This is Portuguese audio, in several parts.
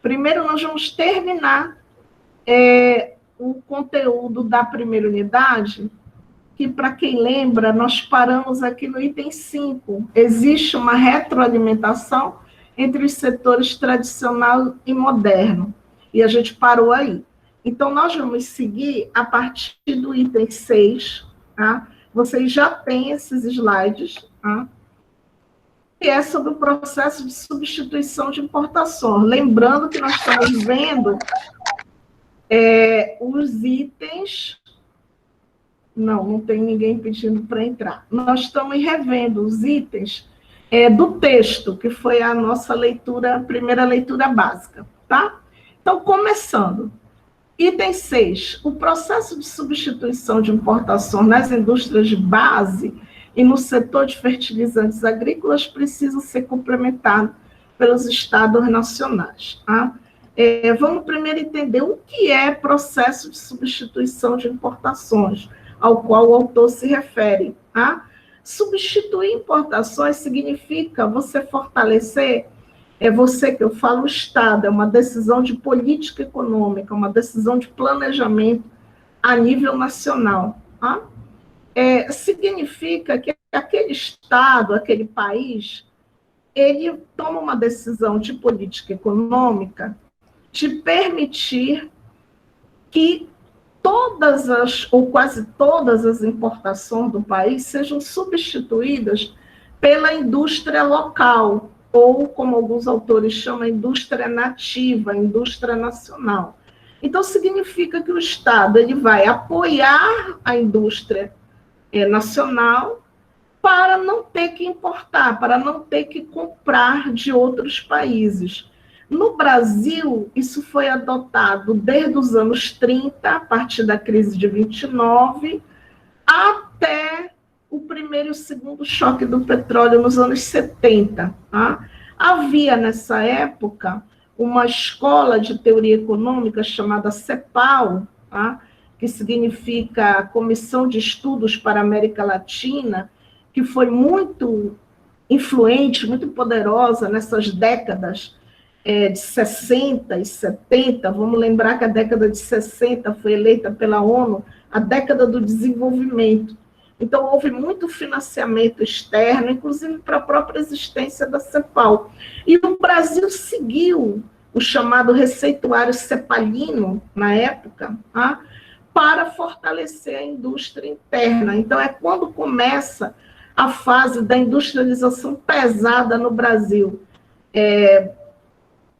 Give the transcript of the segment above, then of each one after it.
Primeiro, nós vamos terminar o conteúdo da primeira unidade, que, para quem lembra, nós paramos aqui no item 5. Existe uma retroalimentação entre os setores tradicional e moderno, e a gente parou aí. Então, nós vamos seguir a partir do item 6, tá? Vocês já têm esses slides, tá? Que é sobre o processo de substituição de importações. Lembrando que nós estamos vendo os itens... Não tem ninguém pedindo para entrar. Nós estamos revendo os itens do texto, que foi a nossa leitura, primeira leitura básica, tá? Então, começando. Item 6. O processo de substituição de importações nas indústrias de base e no setor de fertilizantes agrícolas precisa ser complementado pelos estados nacionais. Tá? Vamos primeiro entender o que é processo de substituição de importações, ao qual o autor se refere. Tá? Substituir importações significa você fortalecer, você que eu falo, o Estado, é uma decisão de política econômica, uma decisão de planejamento a nível nacional. Tá? Significa que aquele Estado, aquele país, ele toma uma decisão de política econômica de permitir que todas as, ou quase todas as importações do país sejam substituídas pela indústria local, ou, como alguns autores chamam, indústria nativa, indústria nacional. Então, significa que o Estado ele vai apoiar a indústria nacional para não ter que importar, para não ter que comprar de outros países. No Brasil, isso foi adotado desde os anos 30, a partir da crise de 29, até o primeiro e o segundo choque do petróleo nos anos 70. Tá? Havia, nessa época, uma escola de teoria econômica chamada CEPAL, tá? Que significa Comissão de Estudos para a América Latina, que foi muito influente, muito poderosa nessas décadas de 60 e 70. Vamos lembrar que a década de 60 foi eleita pela ONU a década do desenvolvimento. Então, houve muito financiamento externo, inclusive para a própria existência da CEPAL. E o Brasil seguiu o chamado receituário cepalino, na época, tá? Para fortalecer a indústria interna. Então, é quando começa a fase da industrialização pesada no Brasil.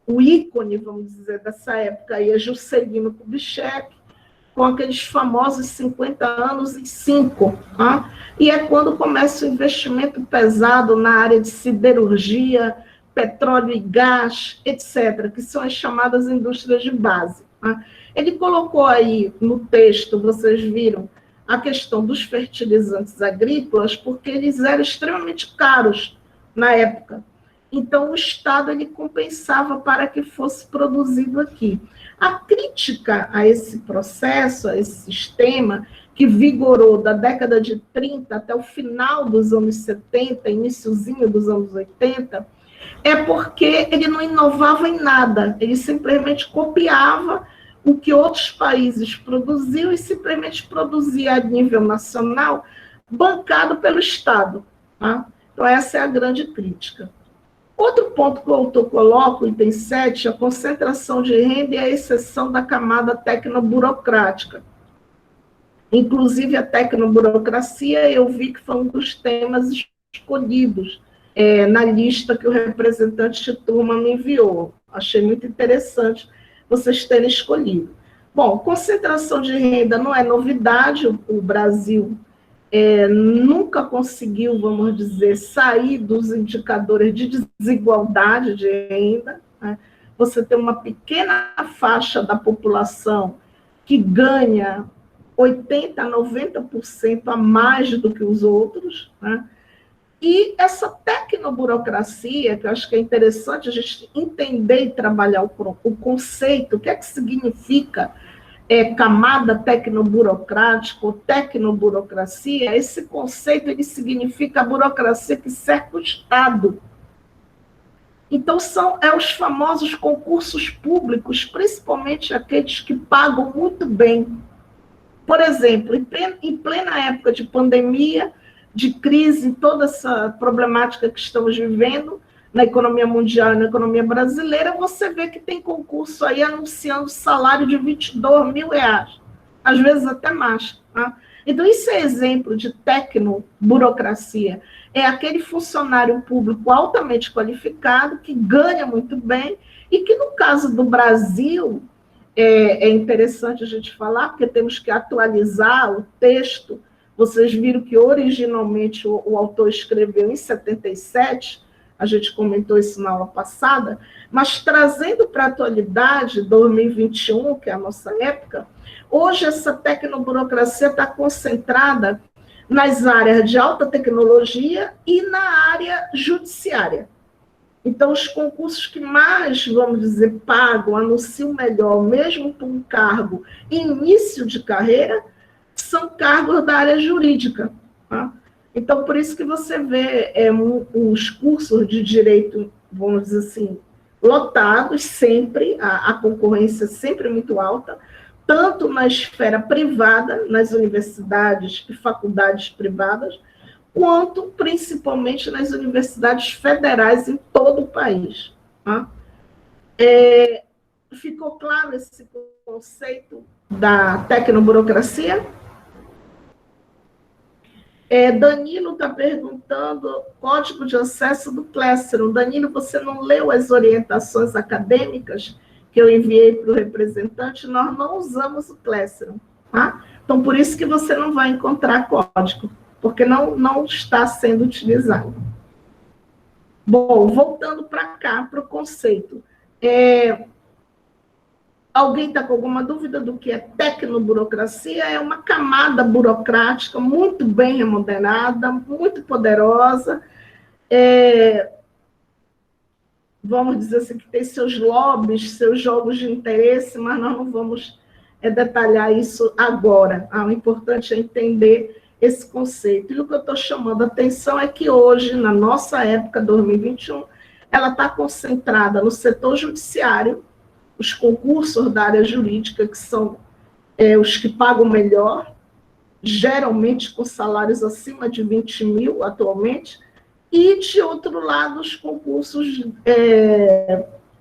O ícone, vamos dizer, dessa época aí é Juscelino Kubitschek, com aqueles famosos 50 anos em 5. Tá? E é quando começa o investimento pesado na área de siderurgia, petróleo e gás, etc., que são as chamadas indústrias de base. Tá? Ele colocou aí no texto, vocês viram, a questão dos fertilizantes agrícolas, porque eles eram extremamente caros na época. Então, o Estado ele compensava para que fosse produzido aqui. A crítica a esse processo, a esse sistema, que vigorou da década de 30 até o final dos anos 70, iniciozinho dos anos 80, é porque ele não inovava em nada, ele simplesmente copiava o que outros países produziam e simplesmente produzia a nível nacional, bancado pelo Estado. Tá? Então, essa é a grande crítica. Outro ponto que o autor coloca, o item 7, a concentração de renda e a exceção da camada tecnoburocrática. Inclusive, a tecnoburocracia, eu vi que foi um dos temas escolhidos na lista que o representante de turma me enviou. Achei muito interessante vocês terem escolhido. Bom, concentração de renda não é novidade, o Brasil nunca conseguiu, vamos dizer, sair dos indicadores de desigualdade de renda. Né? Você tem uma pequena faixa da população que ganha 80% a 90% a mais do que os outros, né? E essa tecnoburocracia, que eu acho que é interessante a gente entender e trabalhar o conceito, o que é que significa camada tecnoburocrática ou tecnoburocracia. Esse conceito ele significa a burocracia que cerca o Estado. Então, são os famosos concursos públicos, principalmente aqueles que pagam muito bem. Por exemplo, em plena época de pandemia, de crise, toda essa problemática que estamos vivendo na economia mundial e na economia brasileira, você vê que tem concurso aí anunciando salário de R$ 22 mil, às vezes até mais. Tá? Então, isso é exemplo de tecnoburocracia. É aquele funcionário público altamente qualificado, que ganha muito bem, e que, no caso do Brasil, é interessante a gente falar, porque temos que atualizar o texto. Vocês viram que, originalmente, o autor escreveu em 77, a gente comentou isso na aula passada, mas trazendo para a atualidade, 2021, que é a nossa época, hoje essa tecnoburocracia está concentrada nas áreas de alta tecnologia e na área judiciária. Então, os concursos que mais, vamos dizer, pagam, anunciam melhor, mesmo por um cargo início de carreira, são cargos da área jurídica. Tá? Então, por isso que você vê os cursos de direito, vamos dizer assim, lotados sempre, a concorrência sempre muito alta, tanto na esfera privada, nas universidades e faculdades privadas, quanto principalmente nas universidades federais em todo o país. Tá? Ficou claro esse conceito da tecnoburocracia? Danilo está perguntando código de acesso do Classroom. Danilo, você não leu as orientações acadêmicas que eu enviei para o representante? Nós não usamos o Classroom. Tá? Então, por isso que você não vai encontrar código, porque não está sendo utilizado. Bom, voltando para cá, para o conceito. Alguém está com alguma dúvida do que é tecnoburocracia? É uma camada burocrática muito bem remunerada, muito poderosa, vamos dizer assim, que tem seus lobbies, seus jogos de interesse, mas nós não vamos detalhar isso agora. O importante é entender esse conceito. E o que eu estou chamando a atenção é que hoje, na nossa época, 2021, ela está concentrada no setor judiciário, os concursos da área jurídica, que são os que pagam melhor, geralmente com salários acima de 20 mil atualmente, e, de outro lado, os concursos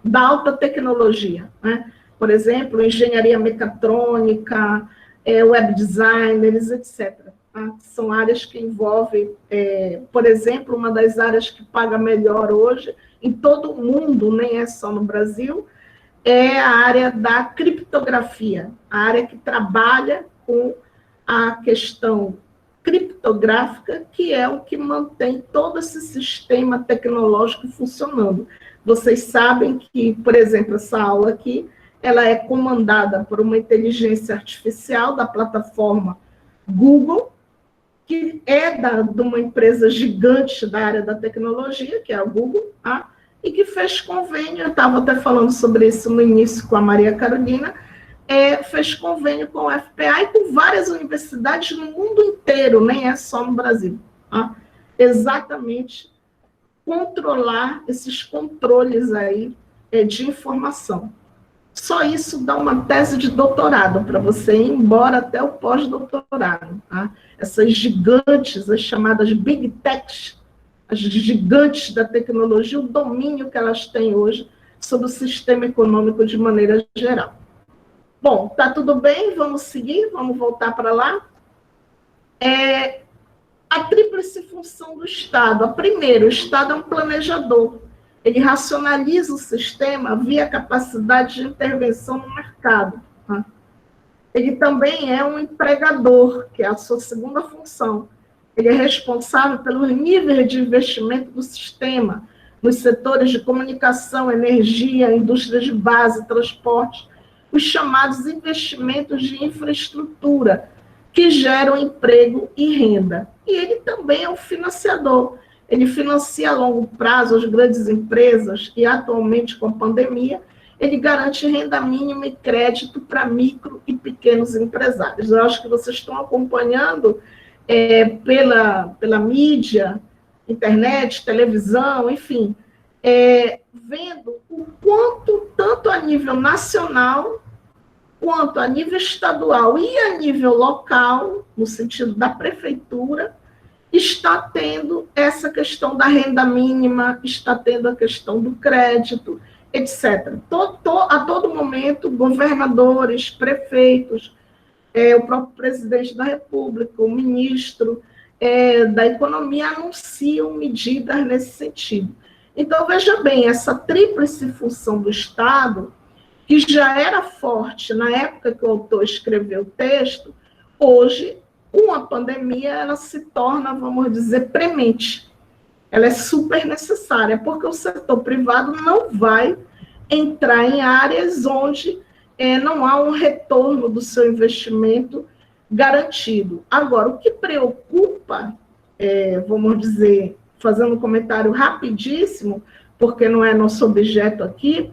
da alta tecnologia, né? Por exemplo, engenharia mecatrônica, web designers, etc. Tá? São áreas que envolvem, por exemplo, uma das áreas que paga melhor hoje, em todo o mundo, nem é só no Brasil, é a área da criptografia, a área que trabalha com a questão criptográfica, que é o que mantém todo esse sistema tecnológico funcionando. Vocês sabem que, por exemplo, essa aula aqui, ela é comandada por uma inteligência artificial da plataforma Google, que é de uma empresa gigante da área da tecnologia, que é a Google, tá? E que fez convênio, eu estava até falando sobre isso no início com a Maria Carolina, fez convênio com o FPA e com várias universidades no mundo inteiro, nem é só no Brasil. Tá? Exatamente controlar esses controles aí de informação. Só isso dá uma tese de doutorado para você ir embora até o pós-doutorado. Tá? Essas gigantes, as chamadas Big Techs, as gigantes da tecnologia, o domínio que elas têm hoje sobre o sistema econômico de maneira geral. Bom, tá tudo bem? Vamos seguir? Vamos voltar para lá? A tríplice função do Estado. Primeiro, o Estado é um planejador. Ele racionaliza o sistema via capacidade de intervenção no mercado. Tá? Ele também é um empregador, que é a sua segunda função. Ele é responsável pelos níveis de investimento do sistema, nos setores de comunicação, energia, indústria de base, transporte, os chamados investimentos de infraestrutura, que geram emprego e renda. E ele também é um financiador. Ele financia a longo prazo as grandes empresas e, atualmente, com a pandemia, ele garante renda mínima e crédito para micro e pequenos empresários. Eu acho que vocês estão acompanhando pela mídia, internet, televisão, enfim, vendo o quanto, tanto a nível nacional, quanto a nível estadual e a nível local, no sentido da prefeitura, está tendo essa questão da renda mínima, está tendo a questão do crédito, etc. A todo momento, governadores, prefeitos, o próprio presidente da República, o ministro da Economia anunciam medidas nesse sentido. Então, veja bem, essa tríplice função do Estado, que já era forte na época que o autor escreveu o texto, hoje, com a pandemia, ela se torna, vamos dizer, premente. Ela é super necessária, porque o setor privado não vai entrar em áreas onde não há um retorno do seu investimento garantido. Agora, o que preocupa, vamos dizer, fazendo um comentário rapidíssimo, porque não é nosso objeto aqui,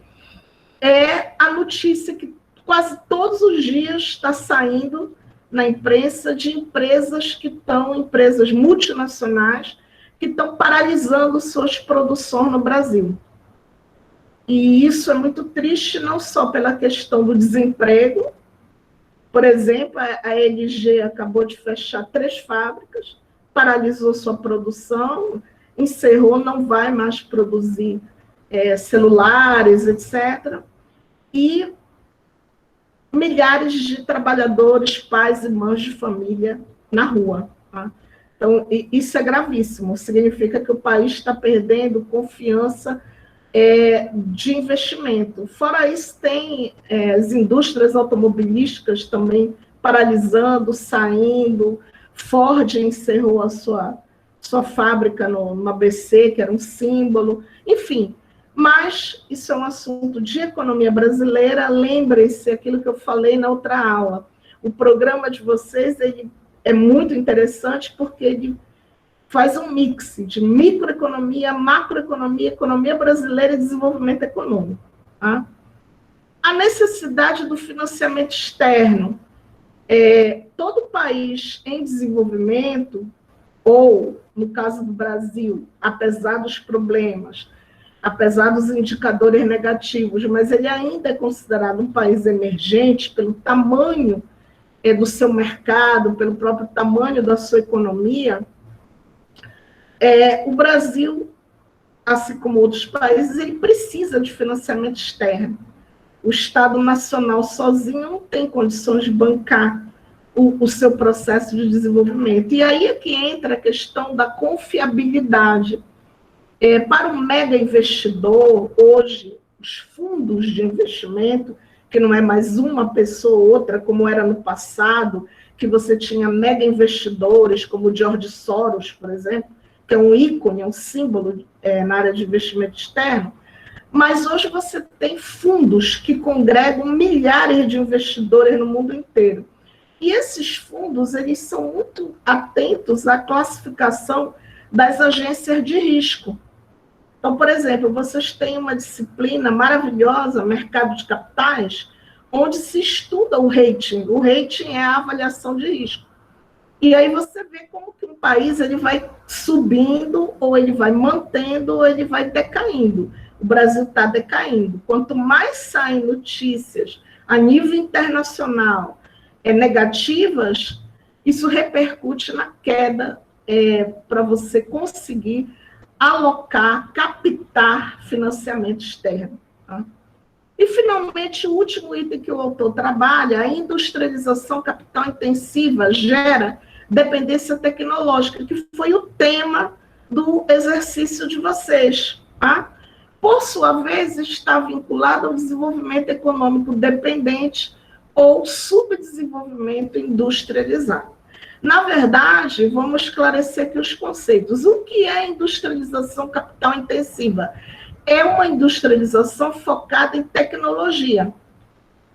é a notícia que quase todos os dias está saindo na imprensa de empresas empresas multinacionais, que estão paralisando suas produções no Brasil. E isso é muito triste, não só pela questão do desemprego. Por exemplo, a LG acabou de fechar 3 fábricas, paralisou sua produção, encerrou, não vai mais produzir celulares, etc. E milhares de trabalhadores, pais e mães de família na rua. Tá? Então, isso é gravíssimo. Significa que o país está perdendo confiança de investimento. Fora isso, tem as indústrias automobilísticas também paralisando, saindo. Ford encerrou a sua fábrica no ABC, que era um símbolo. Enfim, mas isso é um assunto de economia brasileira. Lembre-se aquilo que eu falei na outra aula. O programa de vocês ele é muito interessante porque ele faz um mix de microeconomia, macroeconomia, economia brasileira e desenvolvimento econômico. Tá? A necessidade do financiamento externo. Todo país em desenvolvimento, ou, no caso do Brasil, apesar dos problemas, apesar dos indicadores negativos, mas ele ainda é considerado um país emergente pelo tamanho do seu mercado, pelo próprio tamanho da sua economia. O Brasil, assim como outros países, ele precisa de financiamento externo. O Estado Nacional sozinho não tem condições de bancar o seu processo de desenvolvimento. E aí é que entra a questão da confiabilidade. Para um mega investidor, hoje, os fundos de investimento, que não é mais uma pessoa ou outra, como era no passado, que você tinha mega investidores, como o George Soros, por exemplo, que é um ícone, é um símbolo na área de investimento externo, mas hoje você tem fundos que congregam milhares de investidores no mundo inteiro. E esses fundos, eles são muito atentos à classificação das agências de risco. Então, por exemplo, vocês têm uma disciplina maravilhosa, mercado de capitais, onde se estuda o rating. O rating é a avaliação de risco. E aí você vê como que um país ele vai subindo, ou ele vai mantendo, ou ele vai decaindo. O Brasil está decaindo. Quanto mais saem notícias a nível internacional negativas, isso repercute na queda para você conseguir alocar, captar financiamento externo. Tá? E, finalmente, o último item que o autor trabalha, a industrialização capital intensiva gera dependência tecnológica, que foi o tema do exercício de vocês. Tá? Por sua vez, está vinculado ao desenvolvimento econômico dependente ou subdesenvolvimento industrializado. Na verdade, vamos esclarecer aqui os conceitos. O que é industrialização capital intensiva? É uma industrialização focada em tecnologia.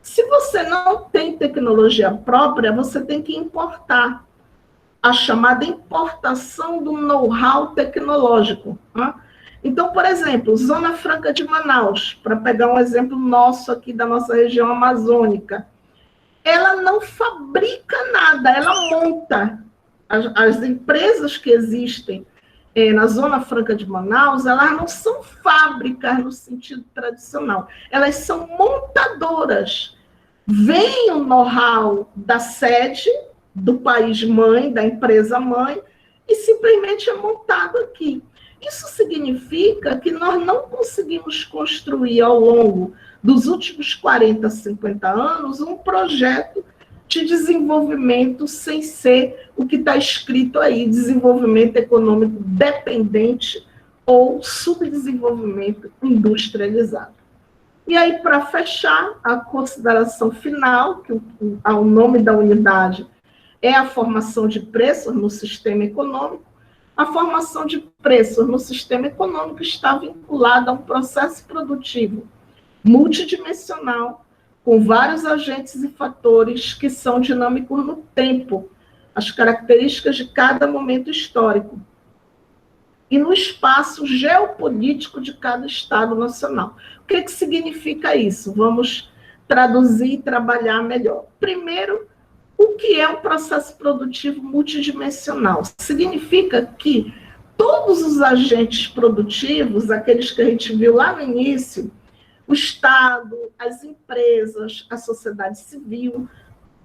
Se você não tem tecnologia própria, você tem que importar. A chamada importação do know-how tecnológico. Tá? Então, por exemplo, Zona Franca de Manaus, para pegar um exemplo nosso aqui da nossa região amazônica, ela não fabrica nada, ela monta. As empresas que existem na Zona Franca de Manaus, elas não são fábricas no sentido tradicional, elas são montadoras. Vem o know-how da sede, do país mãe, da empresa mãe, e simplesmente é montado aqui. Isso significa que nós não conseguimos construir ao longo dos últimos 40, 50 anos um projeto de desenvolvimento sem ser o que está escrito aí, desenvolvimento econômico dependente ou subdesenvolvimento industrializado. E aí, para fechar, a consideração final, que o nome da unidade é a formação de preços no sistema econômico. A formação de preços no sistema econômico está vinculada a um processo produtivo multidimensional, com vários agentes e fatores que são dinâmicos no tempo, as características de cada momento histórico, e no espaço geopolítico de cada Estado nacional. O que significa isso? Vamos traduzir e trabalhar melhor. Primeiro, o que é um processo produtivo multidimensional? Significa que todos os agentes produtivos, aqueles que a gente viu lá no início, o Estado, as empresas, a sociedade civil,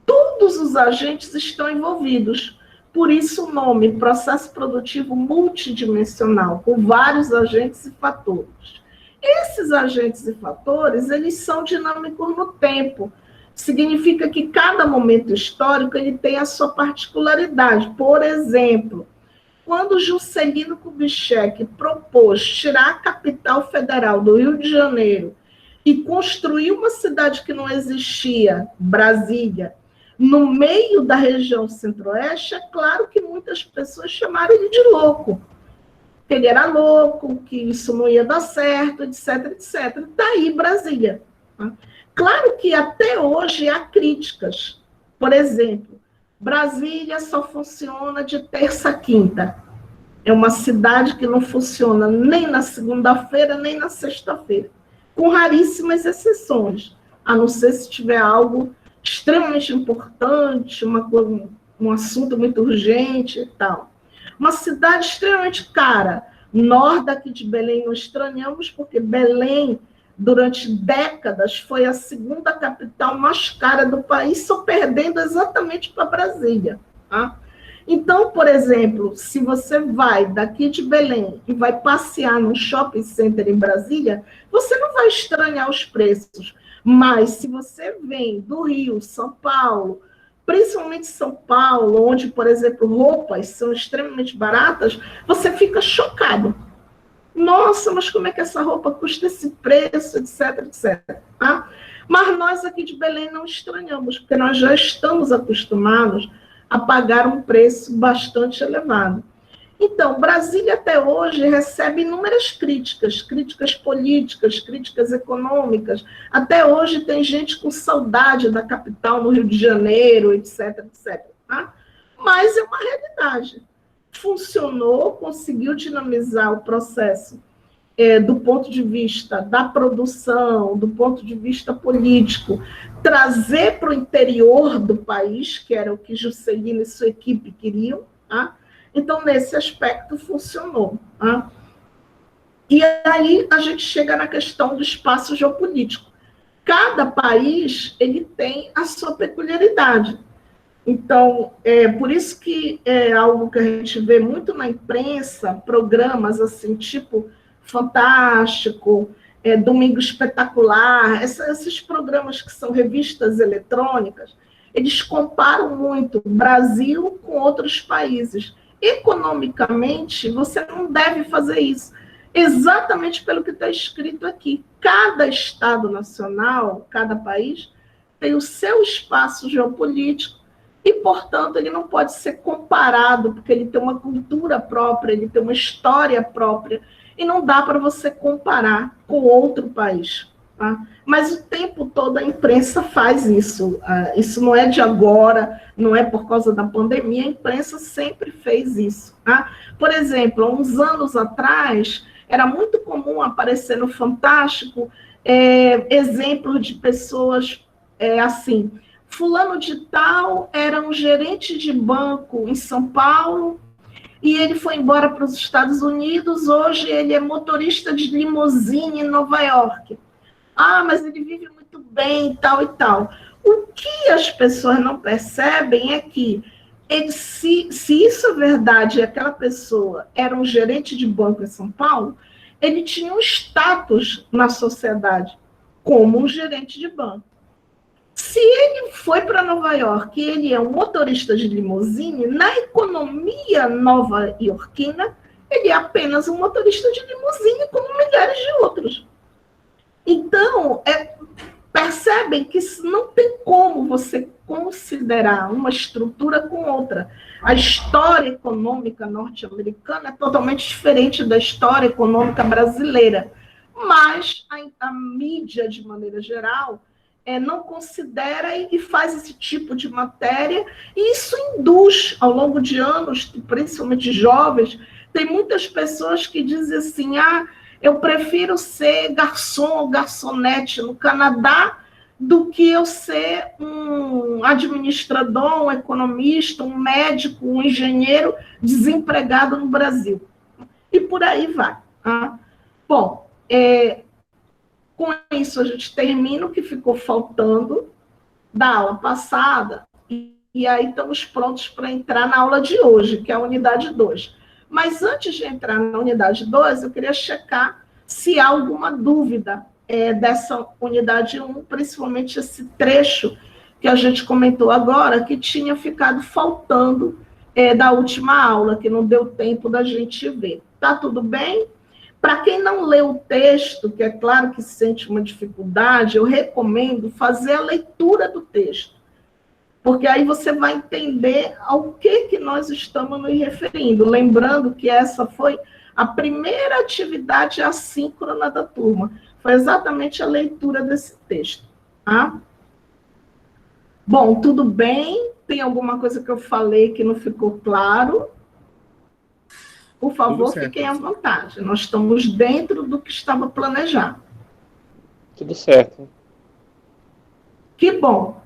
todos os agentes estão envolvidos. Por isso o nome, processo produtivo multidimensional, com vários agentes e fatores. Esses agentes e fatores, eles são dinâmicos no tempo. Significa que cada momento histórico ele tem a sua particularidade. Por exemplo, quando Juscelino Kubitschek propôs tirar a capital federal do Rio de Janeiro e construir uma cidade que não existia, Brasília, no meio da região centro-oeste, é claro que muitas pessoas chamaram ele de louco. Que ele era louco, que isso não ia dar certo, etc, etc. Daí Brasília. Claro que até hoje há críticas. Por exemplo, Brasília só funciona de terça a quinta. É uma cidade que não funciona nem na segunda-feira, nem na sexta-feira, com raríssimas exceções, a não ser se tiver algo extremamente importante, um assunto muito urgente e tal. Uma cidade extremamente cara. Nós daqui de Belém não estranhamos, porque Belém, durante décadas, foi a segunda capital mais cara do país, só perdendo exatamente para Brasília. Tá? Então, por exemplo, se você vai daqui de Belém e vai passear num shopping center em Brasília, você não vai estranhar os preços. Mas se você vem do Rio, São Paulo, principalmente São Paulo, onde, por exemplo, roupas são extremamente baratas, você fica chocado. Nossa, mas como é que essa roupa custa esse preço, etc, etc. Tá? Mas nós aqui de Belém não estranhamos, porque nós já estamos acostumados a pagar um preço bastante elevado. Então, Brasília até hoje recebe inúmeras críticas, críticas políticas, críticas econômicas. Até hoje tem gente com saudade da capital no Rio de Janeiro, etc, etc. Tá? Mas é uma realidade. Funcionou, conseguiu dinamizar o processo do ponto de vista da produção, do ponto de vista político, trazer para o interior do país, que era o que Juscelino e sua equipe queriam, tá? Então, nesse aspecto, funcionou. Tá? E aí a gente chega na questão do espaço geopolítico. Cada país ele tem a sua peculiaridade. Então, por isso que é algo que a gente vê muito na imprensa, programas assim, tipo Fantástico, Domingo Espetacular, esses programas que são revistas eletrônicas, eles comparam muito o Brasil com outros países. Economicamente, você não deve fazer isso, exatamente pelo que está escrito aqui. Cada Estado nacional, cada país, tem o seu espaço geopolítico e, portanto, ele não pode ser comparado, porque ele tem uma cultura própria, ele tem uma história própria, e não dá para você comparar com outro país. Tá? Mas o tempo todo a imprensa faz isso. Isso não é de agora, não é por causa da pandemia, a imprensa sempre fez isso. Tá? Por exemplo, há uns anos atrás, era muito comum aparecer no Fantástico exemplos de pessoas assim, fulano de tal era um gerente de banco em São Paulo, e ele foi embora para os Estados Unidos, hoje ele é motorista de limusine em Nova York. Ah, mas ele vive muito bem, tal e tal. O que as pessoas não percebem é que se isso é verdade, aquela pessoa era um gerente de banco em São Paulo, ele tinha um status na sociedade como um gerente de banco. Se ele foi para Nova York e ele é um motorista de limusine, na economia nova-iorquina, ele é apenas um motorista de limusine, como milhares de outros. Então, percebem que não tem como você considerar uma estrutura com outra. A história econômica norte-americana é totalmente diferente da história econômica brasileira, mas a mídia, de maneira geral, não considera e faz esse tipo de matéria, e isso induz, ao longo de anos, principalmente jovens, tem muitas pessoas que dizem assim, eu prefiro ser garçom ou garçonete no Canadá do que eu ser um administrador, um economista, um médico, um engenheiro desempregado no Brasil. E por aí vai. Tá? Bom, com isso a gente termina o que ficou faltando da aula passada, e aí estamos prontos para entrar na aula de hoje, que é a unidade 2. Mas antes de entrar na unidade 2, eu queria checar se há alguma dúvida dessa unidade 1, principalmente esse trecho que a gente comentou agora, que tinha ficado faltando da última aula, que não deu tempo da gente ver. Tá tudo bem? Para quem não lê o texto, que é claro que sente uma dificuldade, eu recomendo fazer a leitura do texto, porque aí você vai entender ao que nós estamos nos referindo. Lembrando que essa foi a primeira atividade assíncrona da turma. Foi exatamente a leitura desse texto. Tá? Bom, tudo bem? Tem alguma coisa que eu falei que não ficou claro? Por favor, fiquem à vontade. Nós estamos dentro do que estava planejado. Tudo certo. Que bom.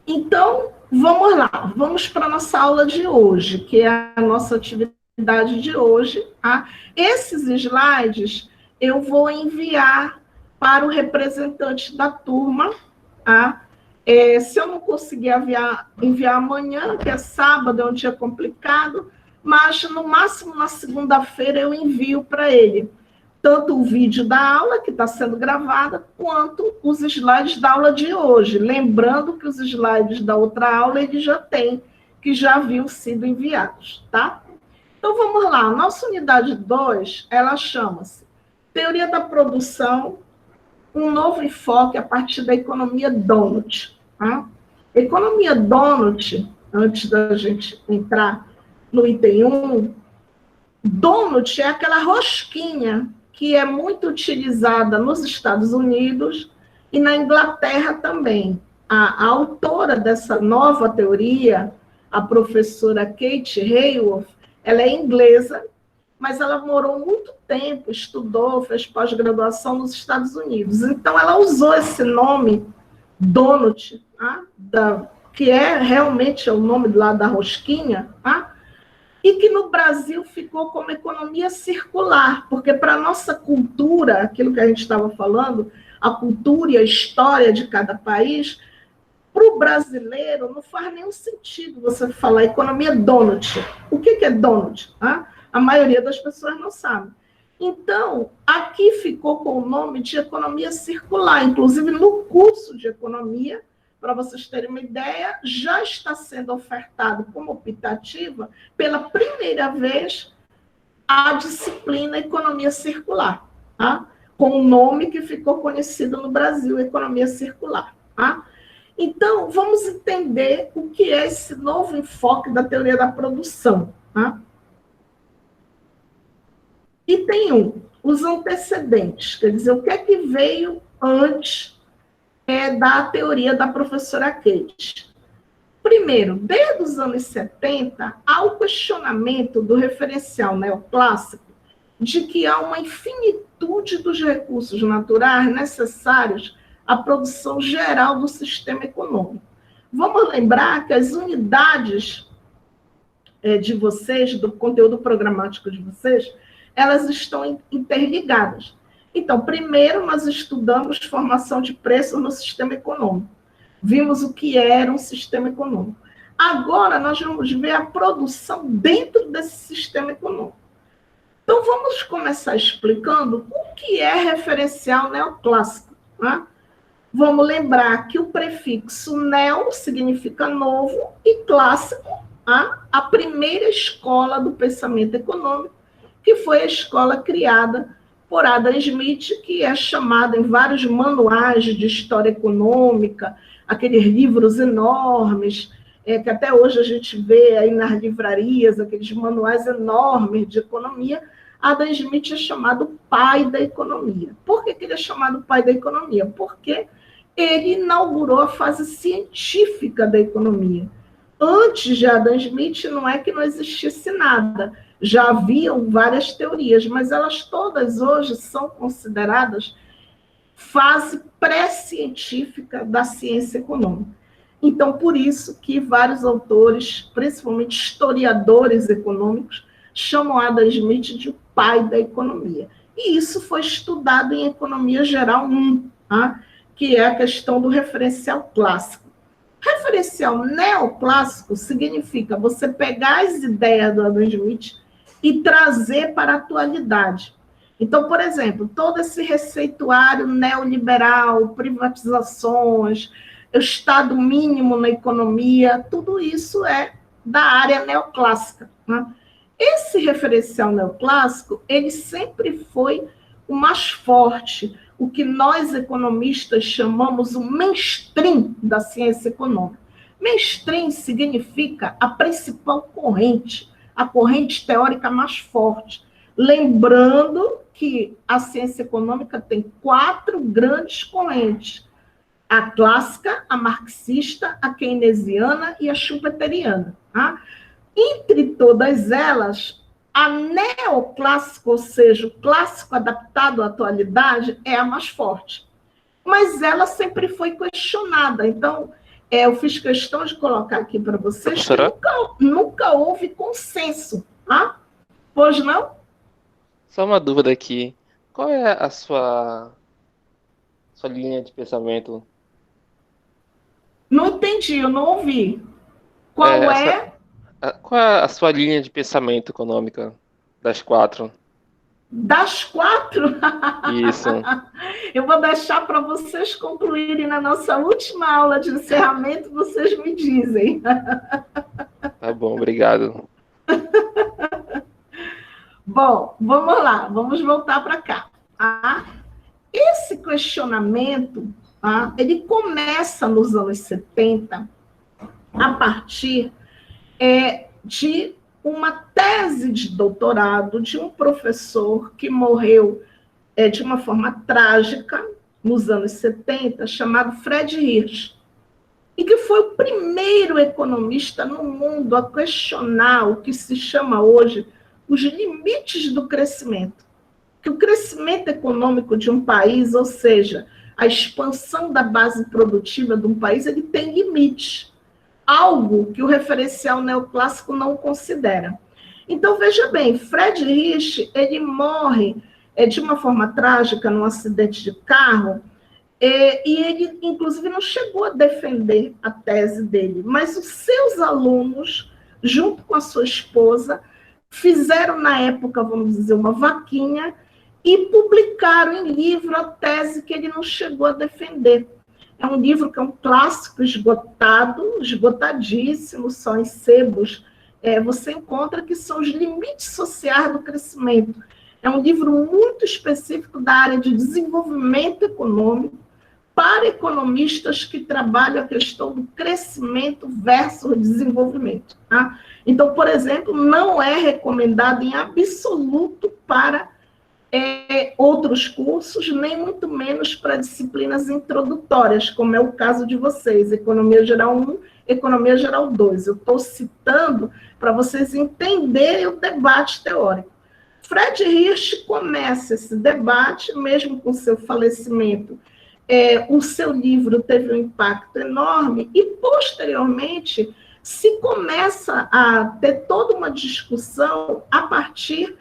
Então, vamos lá. Vamos para a nossa aula de hoje, que é a nossa atividade de hoje. Tá? Esses slides eu vou enviar para o representante da turma. Tá? Se eu não conseguir enviar amanhã, que é sábado, é um dia complicado, mas no máximo na segunda-feira eu envio para ele tanto o vídeo da aula, que está sendo gravada, quanto os slides da aula de hoje. Lembrando que os slides da outra aula ele já tem, que já haviam sido enviados, tá? Então, vamos lá. A nossa unidade 2, ela chama-se Teoria da Produção, um novo enfoque a partir da economia Donut. Tá? Economia Donut, antes da gente entrar no item 1, Donut é aquela rosquinha que é muito utilizada nos Estados Unidos e na Inglaterra também. A autora dessa nova teoria, a professora Kate Raworth, ela é inglesa, mas ela morou muito tempo, estudou, fez pós-graduação nos Estados Unidos. Então, ela usou esse nome, Donut, que é realmente o nome lá da rosquinha, e que no Brasil ficou como economia circular, porque para a nossa cultura, aquilo que a gente estava falando, a cultura e a história de cada país, para o brasileiro não faz nenhum sentido você falar economia donut. O que é donut? A maioria das pessoas não sabe. Então, aqui ficou com o nome de economia circular, inclusive no curso de economia, para vocês terem uma ideia, já está sendo ofertado como optativa, pela primeira vez, a disciplina Economia Circular, tá? Com o nome que ficou conhecido no Brasil, Economia Circular. Tá? Então, vamos entender o que é esse novo enfoque da teoria da produção. Tá? Item 1, os antecedentes, quer dizer, o que é que veio antes da teoria da professora Kate. Primeiro, desde os anos 70, há o questionamento do referencial neoclássico de que há uma infinitude dos recursos naturais necessários à produção geral do sistema econômico. Vamos lembrar que as unidades de vocês, do conteúdo programático de vocês, elas estão interligadas. Então, primeiro nós estudamos formação de preços no sistema econômico. Vimos o que era um sistema econômico. Agora nós vamos ver a produção dentro desse sistema econômico. Então, vamos começar explicando o que é referencial neoclássico. Né? Vamos lembrar que o prefixo neo significa novo e clássico, a primeira escola do pensamento econômico, que foi a escola criada por Adam Smith, que é chamada em vários manuais de história econômica, aqueles livros enormes, que até hoje a gente vê aí nas livrarias, aqueles manuais enormes de economia. Adam Smith é chamado pai da economia. Por que ele é chamado pai da economia? Porque ele inaugurou a fase científica da economia. Antes de Adam Smith, não é que não existisse nada, já haviam várias teorias, mas elas todas hoje são consideradas fase pré-científica da ciência econômica. Então, por isso que vários autores, principalmente historiadores econômicos, chamam Adam Smith de pai da economia. E isso foi estudado em Economia Geral 1, que é a questão do referencial clássico. Referencial neoclássico significa você pegar as ideias do Adam Smith e trazer para a atualidade. Então, por exemplo, todo esse receituário neoliberal, privatizações, o Estado mínimo na economia, tudo isso é da área neoclássica. Né? Esse referencial neoclássico, ele sempre foi o mais forte, o que nós economistas chamamos o mainstream da ciência econômica. Mainstream significa a principal corrente, a corrente teórica mais forte. Lembrando que a ciência econômica tem 4 grandes correntes: a clássica, a marxista, a keynesiana e a schumpeteriana. Tá? Entre todas elas, a neoclássica, ou seja, o clássico adaptado à atualidade, é a mais forte. Mas ela sempre foi questionada. Então, eu fiz questão de colocar aqui para vocês que nunca houve consenso. Tá? Pois não? Só uma dúvida aqui. Qual é a sua linha de pensamento? Não entendi, eu não ouvi. Qual é? Qual é a sua linha de pensamento econômica das 4? Das 4? Isso. Eu vou deixar para vocês concluírem na nossa última aula de encerramento, vocês me dizem. Tá bom, obrigado. Bom, vamos lá, vamos voltar para cá. Esse questionamento, ele começa nos anos 70, a partir de uma tese de doutorado de um professor que morreu de uma forma trágica nos anos 70, chamado Fred Hirsch, e que foi o primeiro economista no mundo a questionar o que se chama hoje os limites do crescimento. Que o crescimento econômico de um país, ou seja, a expansão da base produtiva de um país, ele tem limites. Algo que o referencial neoclássico não considera. Então, veja bem, Fred Hirsch, ele morre de uma forma trágica num acidente de carro, e ele, inclusive, não chegou a defender a tese dele, mas os seus alunos, junto com a sua esposa, fizeram, na época, vamos dizer, uma vaquinha e publicaram em livro a tese que ele não chegou a defender. É um livro que é um clássico esgotado, esgotadíssimo, só em sebos. Você encontra que são os limites sociais do crescimento. É um livro muito específico da área de desenvolvimento econômico para economistas que trabalham a questão do crescimento versus desenvolvimento. Tá? Então, por exemplo, não é recomendado em absoluto para outros cursos, nem muito menos para disciplinas introdutórias, como é o caso de vocês, Economia Geral 1, Economia Geral 2. Eu estou citando para vocês entenderem o debate teórico. Fred Hirsch começa esse debate, mesmo com seu falecimento, o seu livro teve um impacto enorme, e, posteriormente, se começa a ter toda uma discussão a partir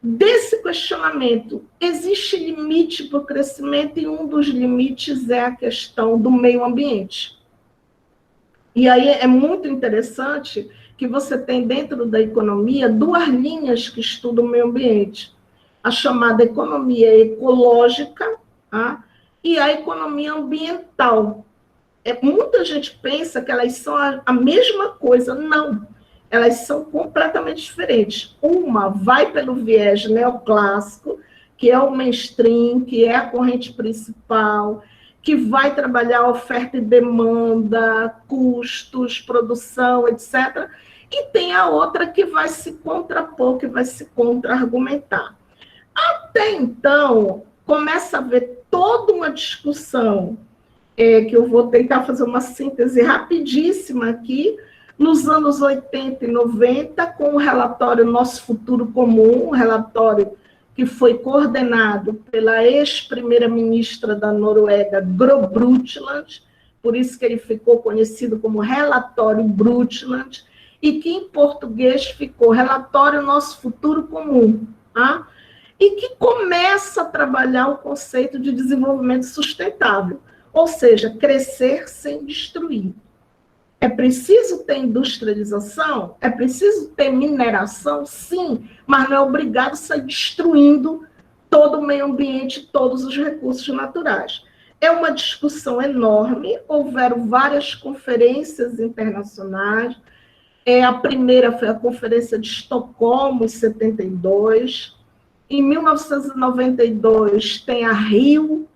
desse questionamento. Existe limite para o crescimento e um dos limites é a questão do meio ambiente. E aí é muito interessante que você tem dentro da economia duas linhas que estudam o meio ambiente. A chamada economia ecológica, tá? E a economia ambiental. Muita gente pensa que elas são a mesma coisa. Não, elas são completamente diferentes. Uma vai pelo viés neoclássico, que é o mainstream, que é a corrente principal, que vai trabalhar oferta e demanda, custos, produção, etc. E tem a outra que vai se contrapor, que vai se contra-argumentar. Até então, começa a haver toda uma discussão, que eu vou tentar fazer uma síntese rapidíssima aqui, nos anos 80 e 90, com o relatório Nosso Futuro Comum, um relatório que foi coordenado pela ex-primeira-ministra da Noruega, Gro Brundtland, por isso que ele ficou conhecido como Relatório Brundtland, e que em português ficou Relatório Nosso Futuro Comum, tá? E que começa a trabalhar o conceito de desenvolvimento sustentável, ou seja, crescer sem destruir. É preciso ter industrialização? É preciso ter mineração? Sim, mas não é obrigado a sair destruindo todo o meio ambiente, todos os recursos naturais. É uma discussão enorme, houveram várias conferências internacionais. A primeira foi a Conferência de Estocolmo, em 72. Em 1992, tem a Rio,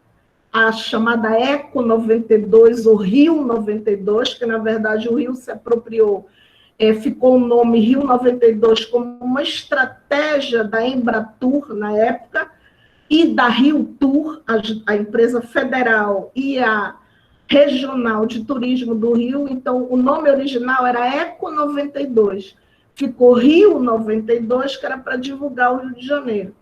a chamada Eco 92, ou Rio 92, que, na verdade, o Rio se apropriou, ficou o nome Rio 92 como uma estratégia da Embratur, na época, e da Rio Tour, a empresa federal, e a regional de turismo do Rio. Então, o nome original era Eco 92. Ficou Rio 92, que era para divulgar o Rio de Janeiro.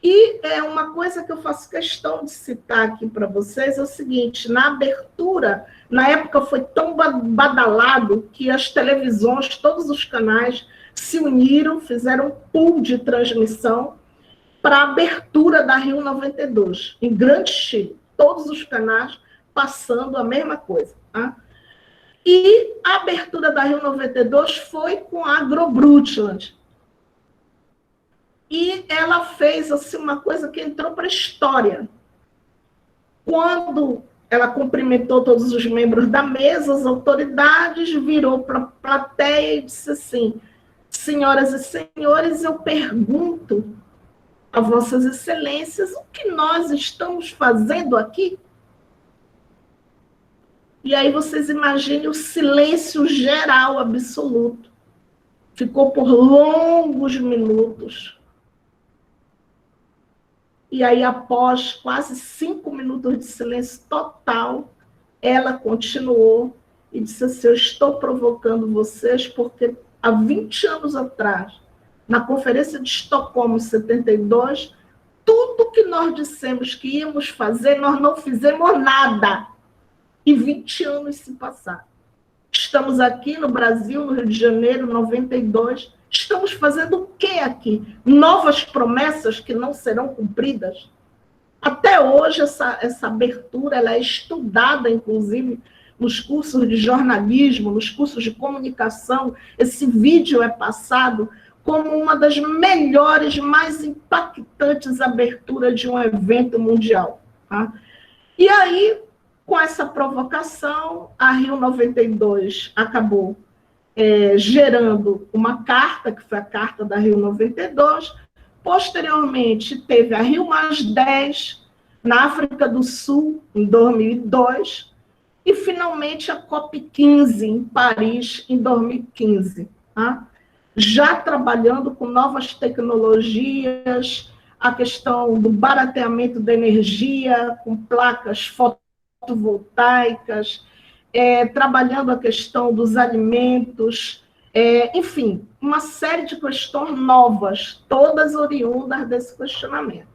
E uma coisa que eu faço questão de citar aqui para vocês é o seguinte: na abertura, na época foi tão badalado que as televisões, todos os canais se uniram, fizeram um pool de transmissão para a abertura da Rio 92, em grande estilo, todos os canais passando a mesma coisa. Tá? E a abertura da Rio 92 foi com a Gro Brundtland. E ela fez assim, uma coisa que entrou para a história. Quando ela cumprimentou todos os membros da mesa, as autoridades, virou para a plateia e disse assim: senhoras e senhores, eu pergunto a vossas excelências o que nós estamos fazendo aqui? E aí vocês imaginem o silêncio geral absoluto. Ficou por longos minutos. E aí, após quase 5 minutos de silêncio total, ela continuou e disse assim: eu estou provocando vocês porque há 20 anos atrás, na Conferência de Estocolmo, em 72, tudo que nós dissemos que íamos fazer, nós não fizemos nada. E 20 anos se passaram. Estamos aqui no Brasil, no Rio de Janeiro, 92. Estamos fazendo o que aqui? Novas promessas que não serão cumpridas? Até hoje, essa abertura ela é estudada, inclusive, nos cursos de jornalismo, nos cursos de comunicação. Esse vídeo é passado como uma das melhores, mais impactantes aberturas de um evento mundial. Tá? E aí, com essa provocação, a Rio 92 acabou gerando uma carta, que foi a carta da Rio 92. Posteriormente, teve a Rio +10, na África do Sul, em 2002, e, finalmente, a COP15, em Paris, em 2015. Tá? Já trabalhando com novas tecnologias, a questão do barateamento da energia, com placas fotovoltaicas, trabalhando a questão dos alimentos, enfim, uma série de questões novas, todas oriundas desse questionamento.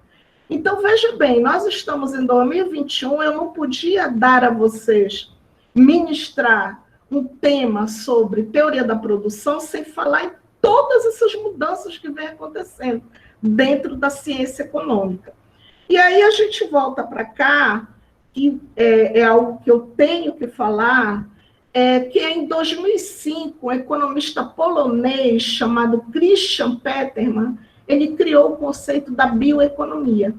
Então, veja bem, nós estamos em 2021, eu não podia dar a vocês, ministrar um tema sobre teoria da produção sem falar em todas essas mudanças que vem acontecendo dentro da ciência econômica. E aí a gente volta para cá, que é algo que eu tenho que falar, que em 2005, um economista polonês chamado Christian Peterman, ele criou o conceito da bioeconomia,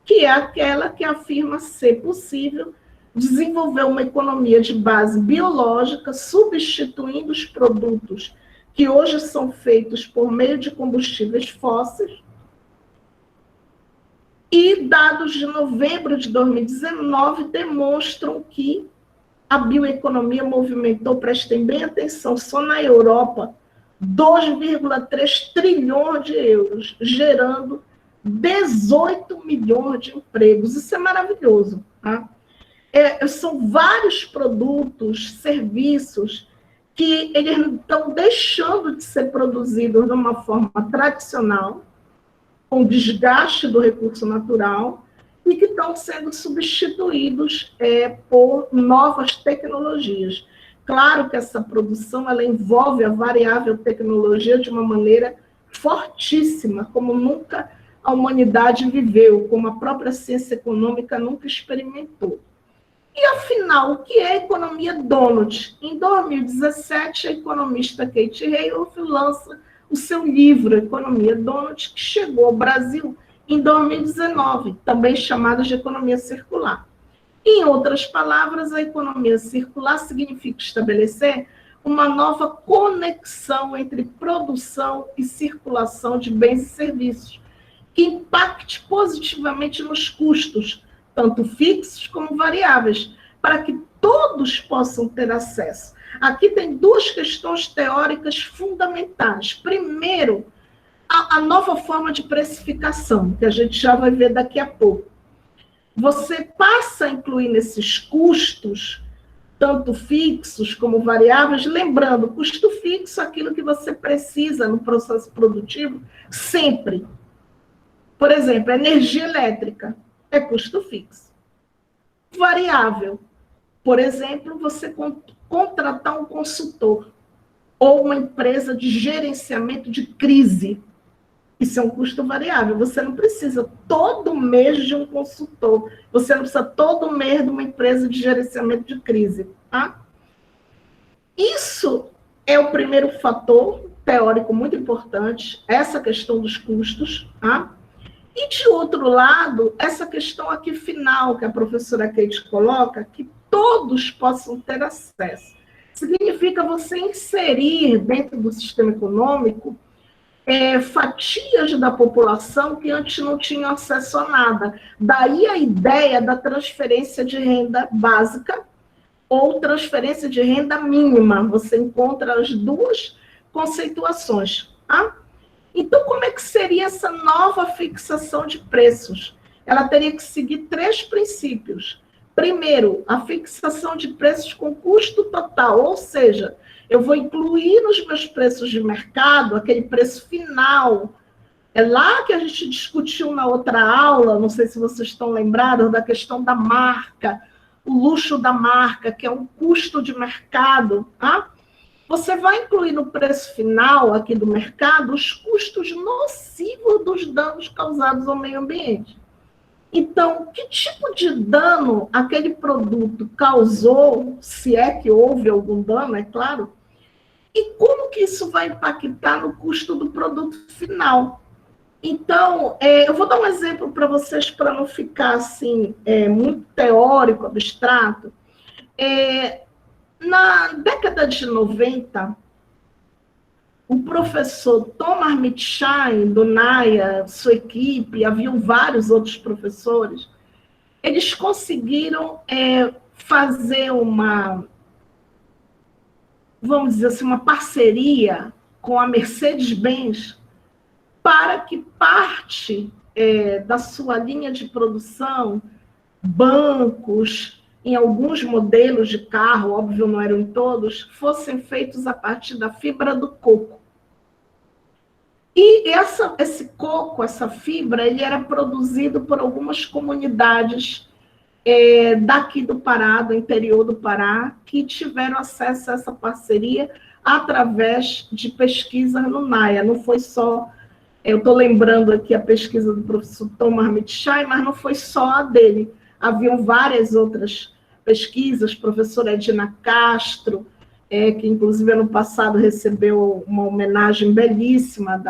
que é aquela que afirma ser possível desenvolver uma economia de base biológica, substituindo os produtos que hoje são feitos por meio de combustíveis fósseis. E dados de novembro de 2019 demonstram que a bioeconomia movimentou, prestem bem atenção, só na Europa, 2,3 trilhões de euros, gerando 18 milhões de empregos. Isso é maravilhoso. Tá? São vários produtos, serviços, que eles estão deixando de ser produzidos de uma forma tradicional, com desgaste do recurso natural, e que estão sendo substituídos por novas tecnologias. Claro que essa produção ela envolve a variável tecnologia de uma maneira fortíssima, como nunca a humanidade viveu, como a própria ciência econômica nunca experimentou. E, afinal, o que é a economia donut? Em 2017, a economista Kate Raworth lança o seu livro Economia Donut, que chegou ao Brasil em 2019, também chamado de economia circular. Em outras palavras, a economia circular significa estabelecer uma nova conexão entre produção e circulação de bens e serviços, que impacte positivamente nos custos, tanto fixos como variáveis, para que todos possam ter acesso. Aqui tem duas questões teóricas fundamentais. Primeiro, a nova forma de precificação, que a gente já vai ver daqui a pouco. Você passa a incluir nesses custos, tanto fixos como variáveis, lembrando, custo fixo, aquilo que você precisa no processo produtivo, sempre. Por exemplo, energia elétrica é custo fixo. Variável, por exemplo, você contratar um consultor ou uma empresa de gerenciamento de crise. Isso é um custo variável. Você não precisa todo mês de um consultor. Você não precisa todo mês de uma empresa de gerenciamento de crise. Tá? Isso é o primeiro fator teórico muito importante, essa questão dos custos. Tá? E, de outro lado, essa questão aqui final que a professora Kate coloca, que todos possam ter acesso. Significa você inserir dentro do sistema econômico fatias da população que antes não tinham acesso a nada. Daí a ideia da transferência de renda básica ou transferência de renda mínima. Você encontra as duas conceituações. Tá? Então, como é que seria essa nova fixação de preços? Ela teria que seguir 3 princípios. Primeiro, a fixação de preços com custo total, ou seja, eu vou incluir nos meus preços de mercado aquele preço final. É lá que a gente discutiu na outra aula, não sei se vocês estão lembrados, da questão da marca, o luxo da marca, que é um custo de mercado. Tá? Você vai incluir no preço final aqui do mercado os custos nocivos dos danos causados ao meio ambiente. Então, que tipo de dano aquele produto causou, se é que houve algum dano, é claro, e como que isso vai impactar no custo do produto final? Então, eu vou dar um exemplo para vocês, para não ficar assim, muito teórico, abstrato. Na década de 90, o professor Thomas Mitschai, do NAIA, sua equipe, haviam vários outros professores, eles conseguiram fazer vamos dizer assim, uma parceria com a Mercedes-Benz para que parte da sua linha de produção, bancos, em alguns modelos de carro, óbvio, não eram em todos, fossem feitos a partir da fibra do coco. E esse coco, essa fibra, ele era produzido por algumas comunidades daqui do Pará, do interior do Pará, que tiveram acesso a essa parceria através de pesquisa no NAIA. Não foi só, eu estou lembrando aqui a pesquisa do professor Thomas Mitchai, mas não foi só a dele. Haviam várias outras pesquisas, professora Edna Castro, que inclusive ano passado recebeu uma homenagem belíssima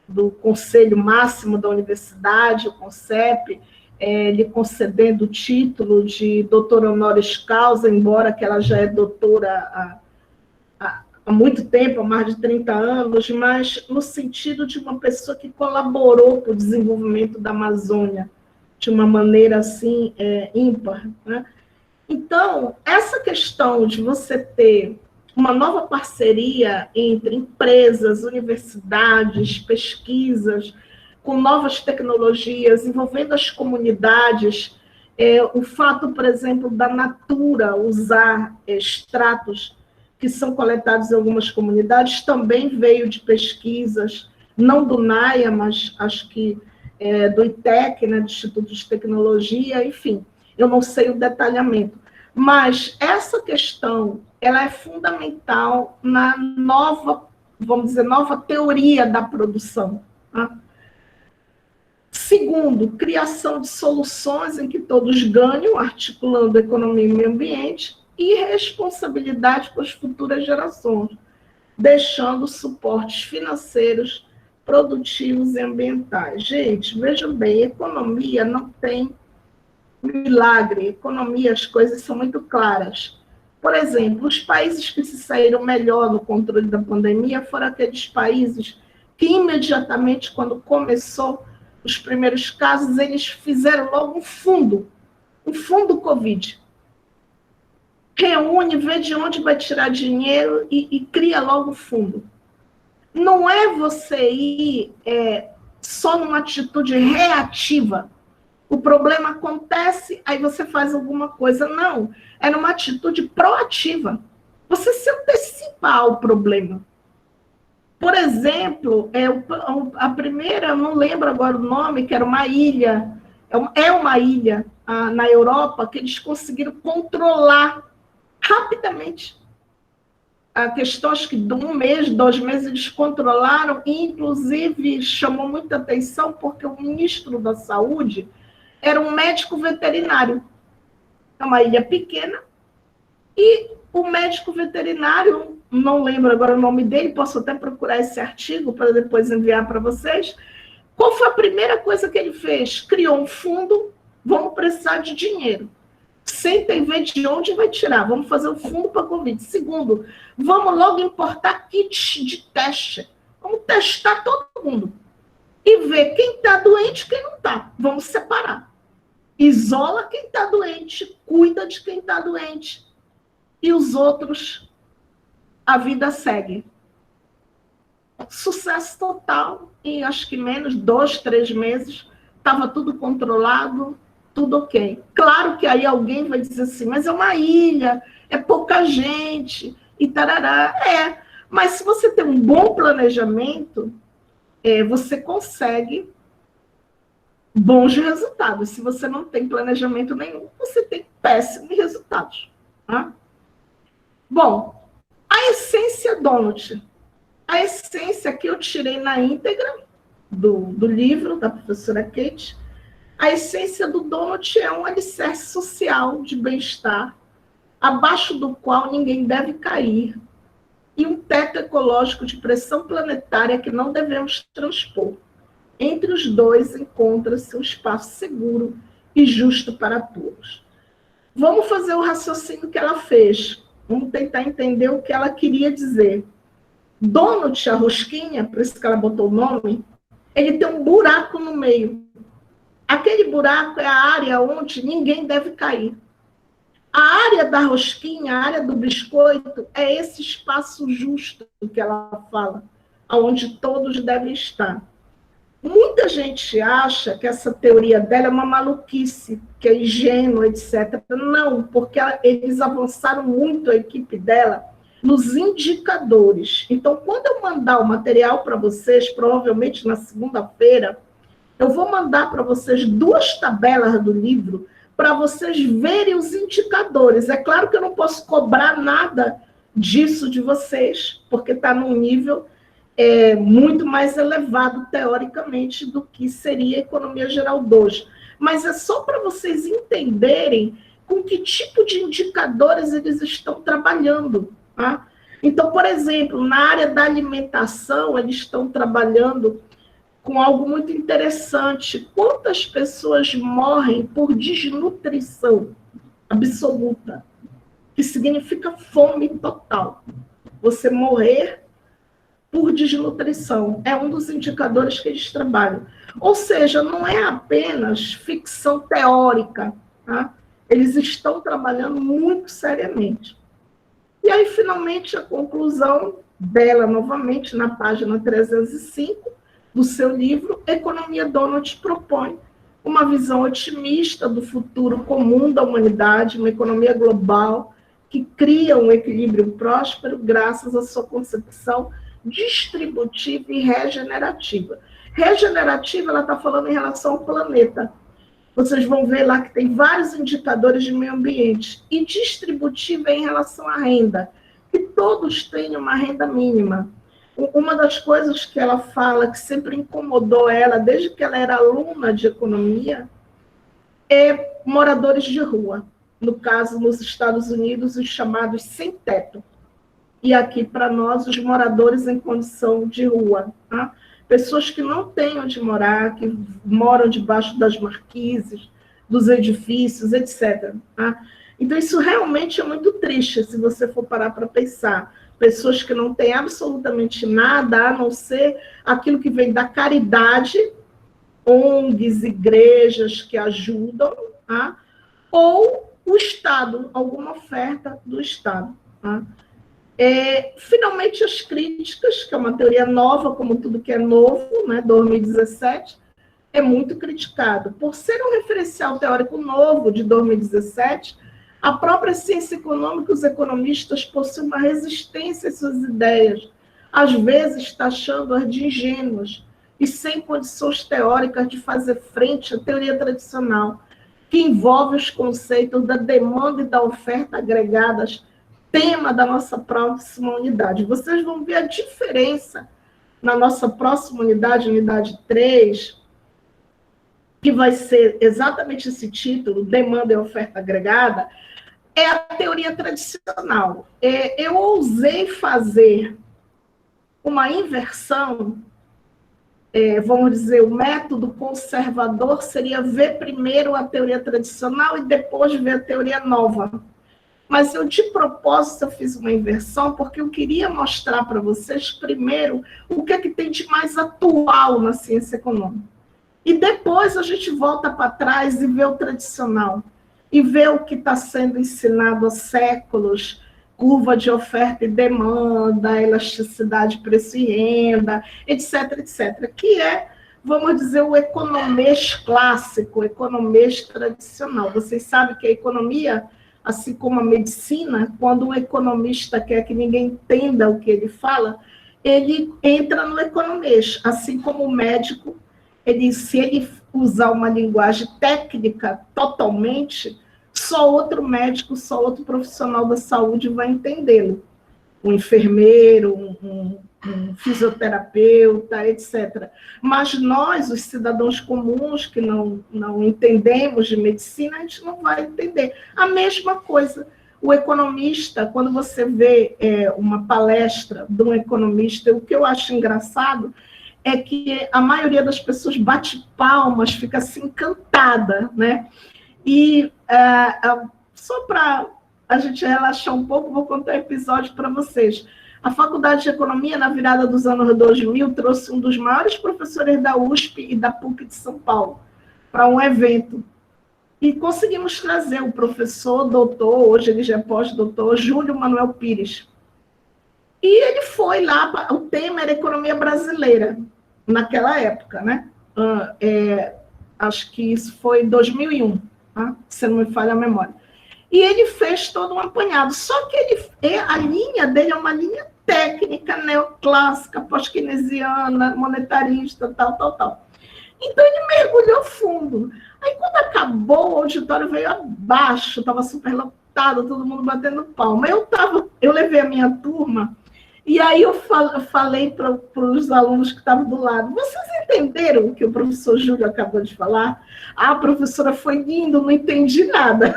do Conselho Máximo da Universidade, o CONCEP, lhe concedendo o título de doutora honoris causa, embora que ela já é doutora há muito tempo, há mais de 30 anos, mas no sentido de uma pessoa que colaborou para o desenvolvimento da Amazônia de uma maneira assim ímpar, né? Então, essa questão de você ter uma nova parceria entre empresas, universidades, pesquisas, com novas tecnologias, envolvendo as comunidades, o fato, por exemplo, da Natura usar extratos que são coletados em algumas comunidades, também veio de pesquisas, não do NAIA, mas acho que do ITEC, né, do Instituto de Tecnologia, enfim, eu não sei o detalhamento. Mas essa questão, ela é fundamental na nova, vamos dizer, nova teoria da produção. Tá? Segundo, criação de soluções em que todos ganham, articulando economia e meio ambiente, e responsabilidade com as futuras gerações, deixando suportes financeiros, produtivos e ambientais. Gente, vejam bem, economia não tem milagre, economia, as coisas são muito claras. Por exemplo, os países que se saíram melhor no controle da pandemia foram aqueles países que imediatamente, quando começou os primeiros casos, eles fizeram logo um fundo Covid. Reúne, vê de onde vai tirar dinheiro e cria logo o fundo. Não é você ir só numa atitude reativa. O problema acontece, aí você faz alguma coisa. Não, é numa atitude proativa. Você se antecipa ao problema. Por exemplo, a primeira, eu não lembro agora o nome, que era uma ilha, uma ilha na Europa, que eles conseguiram controlar rapidamente. A questão, acho que de 1 mês, 2 meses, eles controlaram, e inclusive chamou muita atenção, porque o ministro da Saúde era um médico veterinário. É uma ilha pequena, e o médico veterinário, não lembro agora o nome dele, posso até procurar esse artigo para depois enviar para vocês. Qual foi a primeira coisa que ele fez? Criou um fundo, vamos precisar de dinheiro. Senta e vê de onde vai tirar. Vamos fazer um fundo para a Covid. Segundo, vamos logo importar kits de teste. Vamos testar todo mundo. E ver quem está doente e quem não está. Vamos separar. Isola quem está doente, cuida de quem está doente. E os outros, a vida segue. Sucesso total. Em acho que menos 2, 3 meses, estava tudo controlado, tudo ok. Claro que aí alguém vai dizer assim, mas é uma ilha, é pouca gente, e tarará. Mas se você tem um bom planejamento, você consegue bons resultados. Se você não tem planejamento nenhum, você tem péssimos resultados. Tá? Bom, a essência Donut. A essência que eu tirei na íntegra do livro da professora Kate. A essência do Donut é um alicerce social de bem-estar, abaixo do qual ninguém deve cair, e um teto ecológico de pressão planetária que não devemos transpor. Entre os dois encontra-se um espaço seguro e justo para todos. Vamos fazer o raciocínio que ela fez. Vamos tentar entender o que ela queria dizer. Donut, a rosquinha, por isso que ela botou o nome, ele tem um buraco no meio. Aquele buraco é a área onde ninguém deve cair. A área da rosquinha, a área do biscoito, é esse espaço justo que ela fala, onde todos devem estar. Muita gente acha que essa teoria dela é uma maluquice, que é ingênua, etc. Não, porque eles avançaram muito, a equipe dela, nos indicadores. Então, quando eu mandar o material para vocês, provavelmente na segunda-feira, eu vou mandar para vocês 2 tabelas do livro para vocês verem os indicadores. É claro que eu não posso cobrar nada disso de vocês, porque está num nível muito mais elevado, teoricamente, do que seria a economia geral de hoje. Mas é só para vocês entenderem com que tipo de indicadores eles estão trabalhando. Tá? Então, por exemplo, na área da alimentação, eles estão trabalhando com algo muito interessante. Quantas pessoas morrem por desnutrição absoluta, que significa fome total? Você morrer por desnutrição é um dos indicadores que eles trabalham. Ou seja, não é apenas ficção teórica, tá? Eles estão trabalhando muito seriamente. E aí, finalmente, a conclusão dela, novamente, na página 305 do seu livro, Economia Donut propõe uma visão otimista do futuro comum da humanidade, uma economia global que cria um equilíbrio próspero graças à sua concepção distributiva e regenerativa. Regenerativa, ela está falando em relação ao planeta. Vocês vão ver lá que tem vários indicadores de meio ambiente. E distributiva é em relação à renda, que todos têm uma renda mínima. Uma das coisas que ela fala, que sempre incomodou ela, desde que ela era aluna de economia, é moradores de rua. No caso, nos Estados Unidos, os chamados sem teto. E aqui, para nós, os moradores em condição de rua. Tá? Pessoas que não têm onde morar, que moram debaixo das marquises, dos edifícios, etc. Tá? Então, isso realmente é muito triste, se você for parar para pensar. Pessoas que não têm absolutamente nada, a não ser aquilo que vem da caridade, ONGs, igrejas que ajudam, tá? Ou o Estado, alguma oferta do Estado. Tá? Finalmente, as críticas, que é uma teoria nova, como tudo que é novo, né, 2017, é muito criticado. Por ser um referencial teórico novo de 2017, a própria ciência econômica, os economistas possuem uma resistência às suas ideias, às vezes taxando-as de ingênuas e sem condições teóricas de fazer frente à teoria tradicional, que envolve os conceitos da demanda e da oferta agregadas, tema da nossa próxima unidade. Vocês vão ver a diferença na nossa próxima unidade, unidade 3, que vai ser exatamente esse título, demanda e oferta agregada, é a teoria tradicional. Eu ousei fazer uma inversão, vamos dizer, o método conservador seria ver primeiro a teoria tradicional e depois ver a teoria nova. Mas eu, de propósito, eu fiz uma inversão porque eu queria mostrar para vocês, primeiro, o que é que tem de mais atual na ciência econômica. E depois a gente volta para trás e vê o tradicional. E vê o que está sendo ensinado há séculos, curva de oferta e demanda, elasticidade, preço e renda, etc., etc., que é, vamos dizer, o economês clássico, o economês tradicional. Vocês sabem que a economia, assim como a medicina, quando um economista quer que ninguém entenda o que ele fala, ele entra no economês, assim como o médico, se ele usar uma linguagem técnica totalmente, só outro médico, só outro profissional da saúde vai entendê-lo. Um enfermeiro, um fisioterapeuta, etc. Mas nós, os cidadãos comuns, que não entendemos de medicina, a gente não vai entender. A mesma coisa, o economista, quando você vê uma palestra de um economista, o que eu acho engraçado é que a maioria das pessoas bate palmas, fica assim encantada, né? E só para a gente relaxar um pouco, vou contar um episódio para vocês. A Faculdade de Economia, na virada dos anos 2000, trouxe um dos maiores professores da USP e da PUC de São Paulo para um evento. E conseguimos trazer o professor, doutor, hoje ele já é pós-doutor, Júlio Manuel Pires. E ele foi lá, o tema era economia brasileira, naquela época, né? Acho que isso foi em 2001, tá? Se não me falha a memória. E ele fez todo um apanhado, só que a linha dele é uma linha técnica, neoclássica, pós-keynesiana, monetarista, tal. Então, ele mergulhou fundo. Aí, quando acabou, o auditório veio abaixo, estava super lotado, todo mundo batendo palma. Eu levei a minha turma, e aí eu falei para os alunos que estavam do lado, vocês entenderam o que o professor Júlio acabou de falar? A professora foi indo, não entendi nada.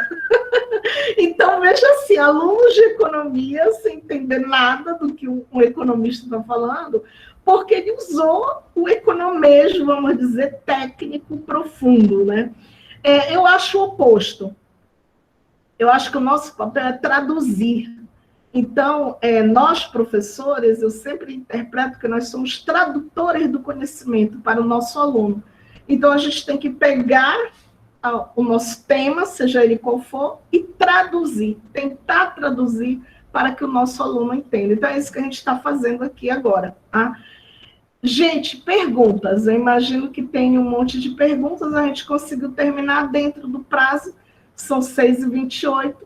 Então, veja assim, alunos de economia sem entender nada do que um economista está falando, porque ele usou o economês, vamos dizer, técnico profundo, né? Eu acho o oposto. Eu acho que o nosso papel é traduzir. Então, nós, professores, eu sempre interpreto que nós somos tradutores do conhecimento para o nosso aluno. Então, a gente tem que pegar o nosso tema, seja ele qual for, e traduzir, tentar traduzir para que o nosso aluno entenda. Então, é isso que a gente está fazendo aqui agora. Tá? Gente, perguntas. Eu imagino que tem um monte de perguntas, a gente conseguiu terminar dentro do prazo, são 6h28,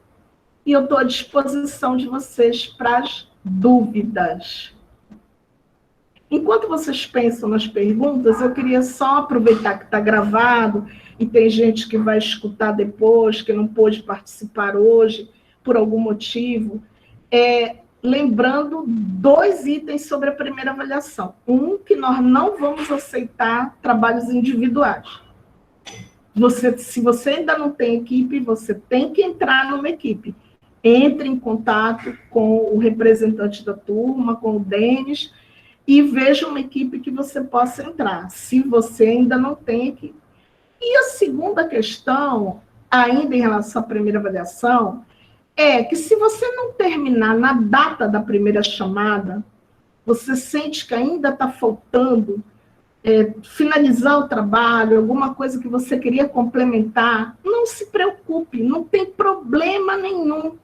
e eu estou à disposição de vocês para as dúvidas. Enquanto vocês pensam nas perguntas, eu queria só aproveitar que está gravado e tem gente que vai escutar depois, que não pôde participar hoje, por algum motivo, lembrando 2 itens sobre a primeira avaliação. Um, que nós não vamos aceitar trabalhos individuais. Se você ainda não tem equipe, você tem que entrar numa equipe. Entre em contato com o representante da turma, com o Denis, e veja uma equipe que você possa entrar, se você ainda não tem equipe. E a segunda questão, ainda em relação à primeira avaliação, é que se você não terminar na data da primeira chamada, você sente que ainda está faltando finalizar o trabalho, alguma coisa que você queria complementar, não se preocupe, não tem problema nenhum.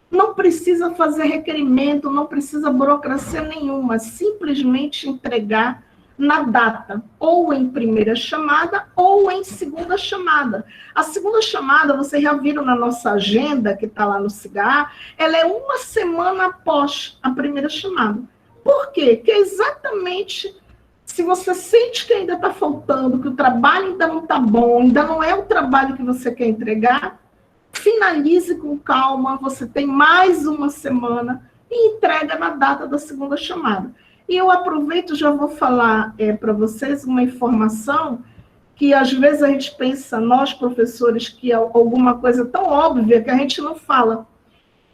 Não precisa fazer requerimento, não precisa burocracia nenhuma, simplesmente entregar na data, ou em primeira chamada, ou em segunda chamada. A segunda chamada, vocês já viram na nossa agenda, que está lá no CIGAR, ela é 1 semana após a primeira chamada. Por quê? Porque exatamente, se você sente que ainda está faltando, que o trabalho ainda não está bom, ainda não é o trabalho que você quer entregar, finalize com calma, você tem mais 1 semana e entrega na data da segunda chamada. E eu aproveito, já vou falar para vocês uma informação que às vezes a gente pensa, nós professores, que é alguma coisa tão óbvia que a gente não fala.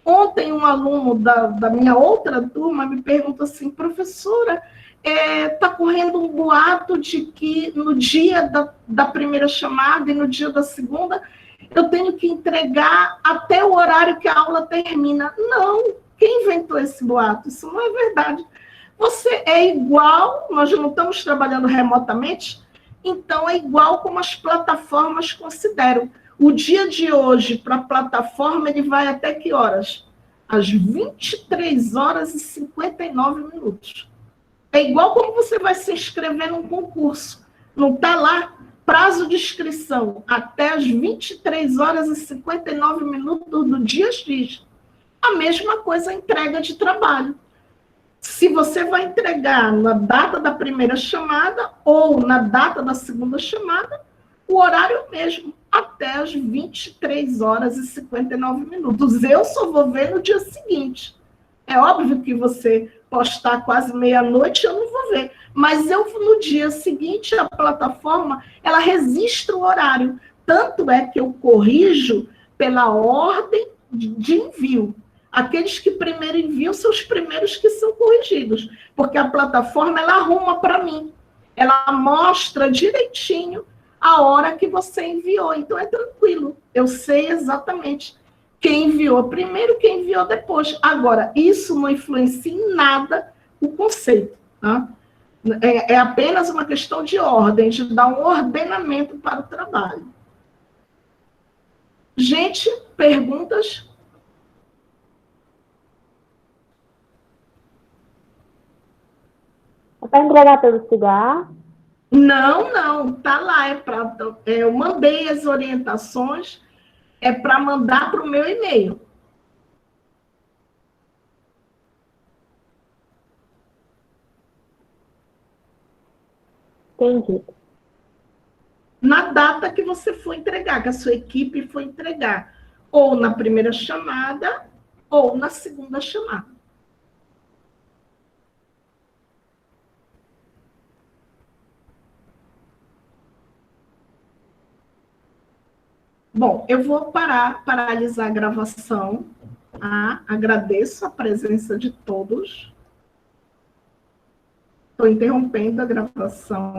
Ontem um aluno da minha outra turma me perguntou assim, professora, está correndo um boato de que no dia da primeira chamada e no dia da segunda eu tenho que entregar até o horário que a aula termina. Não, quem inventou esse boato? Isso não é verdade. Você é igual, nós não estamos trabalhando remotamente, então é igual como as plataformas consideram. O dia de hoje, para a plataforma, ele vai até que horas? Às 23h59. É igual como você vai se inscrever num concurso. Não está lá? Prazo de inscrição até as 23h59 do dia X. A mesma coisa a entrega de trabalho. Se você vai entregar na data da primeira chamada ou na data da segunda chamada, o horário é o mesmo, até as 23h59. Eu só vou ver no dia seguinte. É óbvio que você postar quase meia-noite, eu não vou ver. Mas no dia seguinte, a plataforma, ela registra o horário. Tanto é que eu corrijo pela ordem de envio. Aqueles que primeiro enviam são os primeiros que são corrigidos. Porque a plataforma, ela arruma para mim. Ela mostra direitinho a hora que você enviou. Então, é tranquilo. Eu sei exatamente quem enviou primeiro, quem enviou depois. Agora, isso não influencia em nada o conceito. Tá? É apenas uma questão de ordem, de dar um ordenamento para o trabalho. Gente, perguntas? É para entregar pelo CIGAR? Não, tá lá. Eu mandei as orientações, para mandar para o meu e-mail. Entendi. Na data que você for entregar, que a sua equipe for entregar, ou na primeira chamada, ou na segunda chamada. Bom, eu vou paralisar a gravação. Tá? Agradeço a presença de todos. Estou interrompendo a gravação.